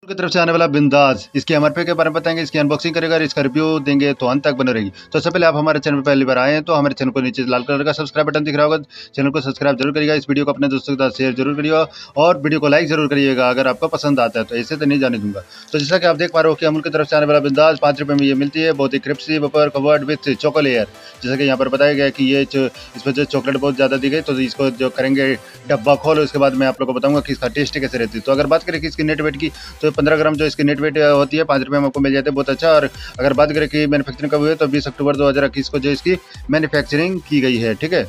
की तरफ से आने वाला बिंदास, इसकी एमआरपी के बारे में बताएंगे, इसकी अनबॉक्सिंग करेगा, इसका रिव्यू देंगे, तो अंत तक बने रहेगी। तो सबसे पहले आप हमारे चैनल पर पहली बार आए हैं तो हमारे चैनल को नीचे लाल कलर का सब्सक्राइब बटन दिख रहा होगा, चैनल को सब्सक्राइब जरूर करिएगा। इस वीडियो को अपने दोस्तों के साथ शेयर जरूर करिएगा और वीडियो को लाइक जरूर करिएगा अगर आपको पसंद आता है, तो ऐसे तो नहीं जाने दूंगा। तो जैसा कि आप देख पा रहे हो कि अमूल की तरफ से आने वाला बिंदास 5 रुपये में ये मिलती है, बहुत ही crispy wafer covered with choco layer. जैसा कि यहाँ पर बताया गया कि ये इसमें जो चॉकलेट बहुत ज़्यादा दी गई, तो इसको जो करेंगे डब्बा खोल, उसके बाद मैं आप लोगों को बताऊंगा कि इसका टेस्ट कैसे रहती है। तो अगर बात करें कि इसकी नेट वेट की, तो 15 ग्राम जो इसकी नेट वेट होती है 5 रुपये में आपको मिल जाते हैं, बहुत अच्छा। और अगर बात करें कि मैन्युफैक्चरिंग कब हुई है, तो 20 अक्टूबर 2021 को जो इसकी मैन्युफैक्चरिंग की गई है, ठीक है।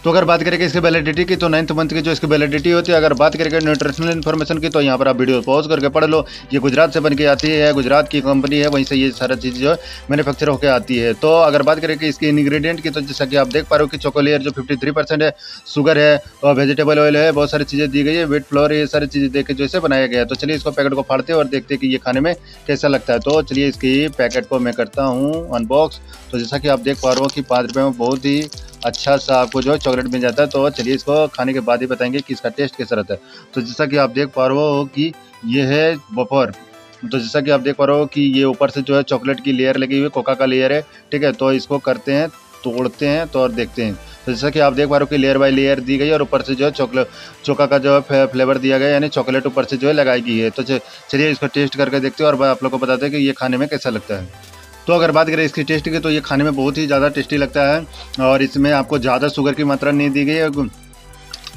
तो अगर बात करें इसकी वैलिडिटी की, तो 9th मंथ की जो इसकी वैलिडिटी होती है। अगर बात करें न्यूट्रिशनल इन्फॉर्मेशन की, तो यहाँ पर आप वीडियो पॉज करके पढ़ लो। ये गुजरात से बन के आती है, गुजरात की कंपनी है, वहीं से ये सारा चीज़ जो है मैन्युफैक्चर होकर आती है। तो अगर बात करें कि इसकी इंग्रेडिएंट की, तो जैसा कि आप देख पा रहे हो कि चॉको लेयर जो 53% है, शुगर है और वेजिटेबल ऑयल है, बहुत सारी चीज़ें दी गई है, व्हीट फ्लोर, ये सारी चीज़ें देख के जो इसे बनाया गया है। तो चलिए इसको पैकेट को फाड़ते हैं और देखते हैं कि ये खाने में कैसा लगता है। तो चलिए इसकी पैकेट को मैं करता हूँ अनबॉक्स। तो जैसा कि आप देख पा रहे हो कि 5 रुपये में बहुत ही अच्छा सा आपको जो है चॉकलेट मिल जाता है। तो चलिए इसको खाने के बाद ही बताएंगे कि इसका टेस्ट कैसा रहता है। तो जैसा कि आप देख पा रहे हो कि ये है वेफर। तो जैसा कि आप देख पा रहे हो कि ये ऊपर से जो है चॉकलेट की लेयर लगी हुई है, कोका का लेयर है, ठीक है। तो इसको करते हैं, तोड़ते हैं तो और देखते हैं। तो जैसा कि आप देख पा रहे हो कि लेयर बाय लेयर दी गई है और ऊपर से जो है चोका का जो है फ्लेवर दिया गया है, यानी चॉकलेट ऊपर से जो है लगाई गई है। तो चलिए इसको टेस्ट करके देखते हैं और आप लोग को बताते हैं कि ये खाने में कैसा लगता है। तो अगर बात करें इसकी टेस्ट की, तो ये खाने में बहुत ही ज़्यादा टेस्टी लगता है और इसमें आपको ज़्यादा शुगर की मात्रा नहीं दी गई है।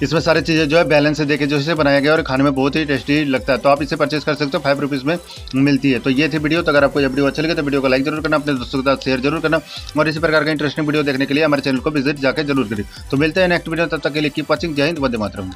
इसमें सारी चीज़ें जो है बैलेंस से देके जो इसे बनाया गया और खाने में बहुत ही टेस्टी लगता है। तो आप इसे परचेस कर सकते हो, 5 रुपीज़ में मिलती है। तो ये थी वीडियो। तो अगर आपको ये वीडियो अच्छा लगे तो वीडियो को लाइक जरूर करना, अपने दोस्तों के साथ शेयर जरूर करना और इसी प्रकार का इंटरेस्टिंग वीडियो देखने के लिए हमारे चैनल को विजिट जाकर जरूर करें। तो मिलते हैं नेक्स्ट वीडियो, तब तक के लिए कीप वॉचिंग। जय हिंद, वंदे मातरम।